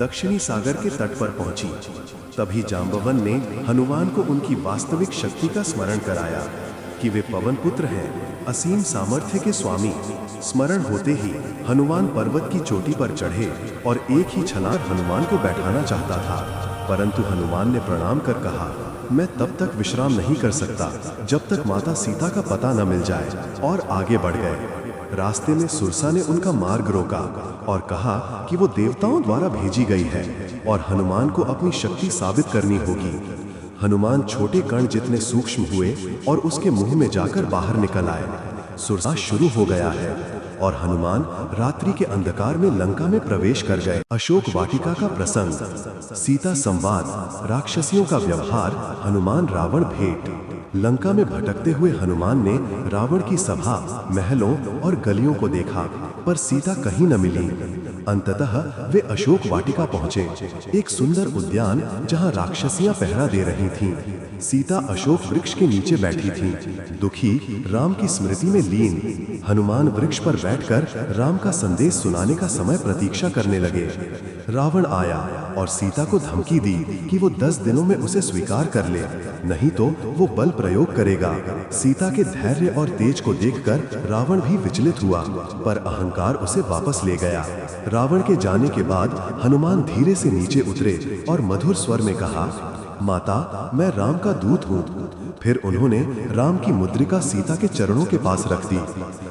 दक्षिणी सागर के तट पर पहुंची। तभी जांबवन ने हनुमान को उनकी वास्तविक शक्ति का स्मरण कराया कि वे पवन पुत्र हैं, असीम सामर्थ्य के स्वामी। स्मरण होते ही हनुमान पर्वत की चोटी पर चढ़े और एक ही छलांग हनुमान को बैठाना चाहता था, परंतु हनुमान ने प्रणाम कर कहा, मैं तब तक विश्राम नहीं कर सकता जब तक माता सीता का पता न मिल जाए, और आगे बढ़ गए। रास्ते में सुरसा ने उनका मार्ग रोका और कहा कि वो देवताओं द्वारा भेजी गई है और हनुमान को अपनी शक्ति साबित करनी होगी। हनुमान छोटे कण जितने सूक्ष्म हुए और उसके मुंह में जाकर बाहर निकल आए। सुरसा शुरू हो गया है और हनुमान रात्रि के अंधकार में लंका में प्रवेश कर गए। अशोक वाटिका का प्रसंग, सीता संवाद, राक्षसियों का व्यवहार, हनुमान रावण भेंट। लंका में भटकते हुए हनुमान ने रावण की सभा, महलों और गलियों को देखा, पर सीता कहीं न मिली। अंततः वे अशोक वाटिका पहुंचे, एक सुंदर उद्यान जहां राक्षसियां पहरा दे रही थीं। सीता अशोक वृक्ष के नीचे बैठी थीं, दुखी, राम की स्मृति में लीन। हनुमान वृक्ष पर बैठकर राम का संदेश सुनाने का समय प्रतीक्षा करने लगे। रावण आया और सीता को धमकी दी कि वो 10 दिनों में उसे स्वीकार कर ले, नहीं तो वो बल प्रयोग करेगा। सीता के धैर्य और तेज को देखकर रावण भी विचलित हुआ, पर अहंकार उसे वापस ले गया। रावण के जाने के बाद हनुमान धीरे से नीचे उतरे और मधुर स्वर में कहा, माता, मैं राम का दूत हूँ। फिर उन्होंने राम की मुद्रिका सीता के चरणों के पास रख दी।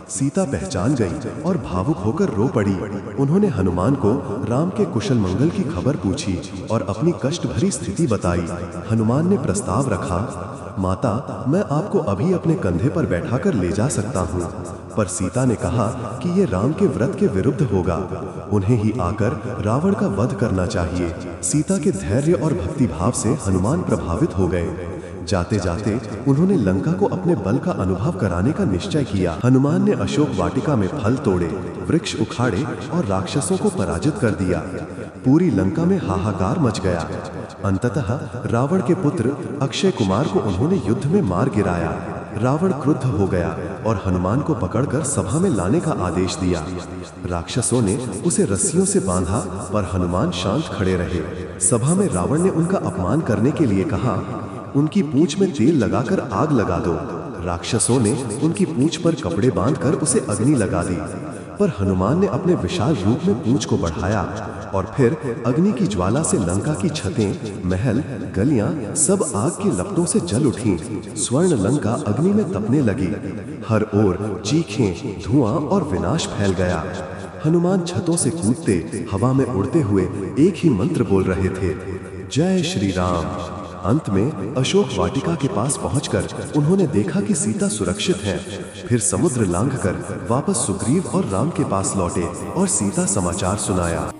सीता पहचान गई और भावुक होकर रो पड़ी। उन्होंने हनुमान को राम के कुशल मंगल की खबर पूछी और अपनी कष्ट भरी स्थिति बताई। हनुमान ने प्रस्ताव रखा, माता, मैं आपको अभी अपने कंधे पर बैठाकर ले जा सकता हूँ। पर सीता ने कहा कि ये राम के व्रत के विरुद्ध होगा, उन्हें ही आकर रावण का वध करना चाहिए। सीता के धैर्य और भक्ति भाव से हनुमान प्रभावित हो गए। जाते जाते उन्होंने लंका को अपने बल का अनुभव कराने का निश्चय किया। हनुमान ने अशोक वाटिका में फल तोड़े, वृक्ष उखाड़े और राक्षसों को पराजित कर दिया। पूरी लंका में हाहाकार मच गया। अंततः रावण के पुत्र अक्षय कुमार को उन्होंने युद्ध में मार गिराया। रावण क्रुद्ध हो गया और हनुमान को पकड़कर सभा में लाने का आदेश दिया। राक्षसों ने उसे रस्सियों से बांधा, पर हनुमान शांत खड़े रहे। सभा में रावण ने उनका अपमान करने के लिए कहा, उनकी पूंछ में तेल लगाकर आग लगा दो। राक्षसों ने उनकी पूंछ पर कपड़े बांधकर उसे अग्नि लगा दी, पर हनुमान ने अपने विशाल रूप में पूंछ को बढ़ाया और फिर अग्नि की ज्वाला से लंका की छतें, महल, गलियां सब आग की लपटों से जल उठीं। स्वर्ण लंका अग्नि में तपने लगी। हर ओर चीखें, धुआं और विनाश फैल गया। हनुमान छतों से कूदते, हवा में उड़ते हुए एक ही मंत्र बोल रहे थे, जय श्री राम। अंत में अशोक वाटिका के पास पहुंचकर उन्होंने देखा कि सीता सुरक्षित है। फिर समुद्र लांघकर वापस सुग्रीव और राम के पास लौटे और सीता समाचार सुनाया।